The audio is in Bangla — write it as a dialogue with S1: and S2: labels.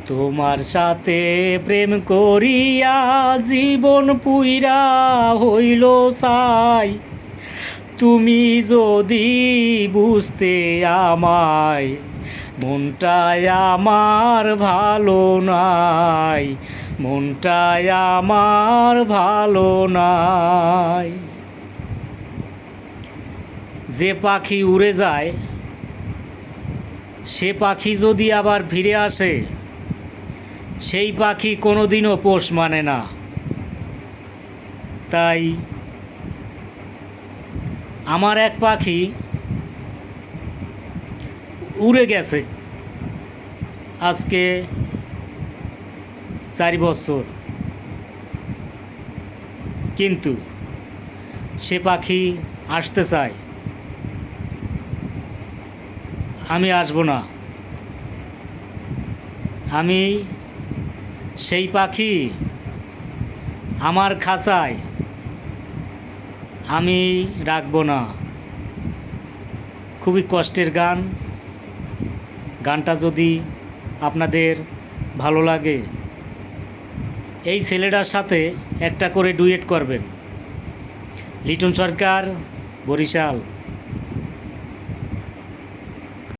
S1: তোমার সাথে প্রেম করিয়া জীবন পুইরা হইল সাই। তুমি যদি বুঝতে আমায়, মনটায় আমার ভালো নাই, মনটায় আমার ভালো নাই। যে পাখি উড়ে যায় সে পাখি যদি আবার ফিরে আসে, সেই পাখি কোনোদিনও পোষ মানে না। তাই আমার এক পাখি উড়ে গেছে আজকে 4 বছর, কিন্তু সে পাখি আসতে চায়, আমি আসব না। আমি সেই পাখি আমার খাঁচায় আমি রাখব না। খুবই কষ্টের গান। গানটা যদি আপনাদের ভালো লাগে, এই ছেলেটার সাথে একটা করে ডুয়েট করবেন। লিটন সরকার, বরিশাল।